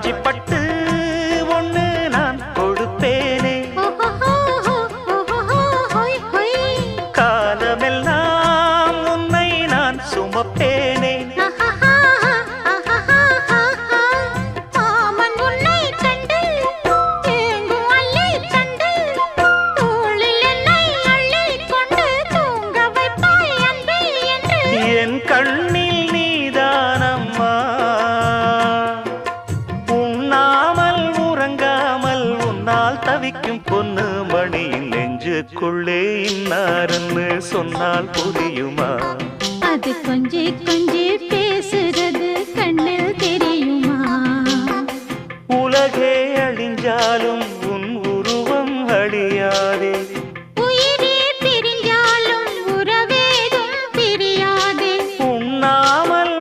காஞ்சி பட்டு ஒண்ணு நான் கொடுப்பேனே, காலமெல்லாம் உன்னை நான் சுமப்பேனே. என் கண்ணில் நீதானம்மா, உண்ணாமல் உறங்காமல் உன்னால் தவிக்கும் பொண்ணு மணியின் நெஞ்சுக்குள்ளே இன்னாருன்னு சொன்னால் புரியுமா? அது கொஞ்சி கொஞ்சி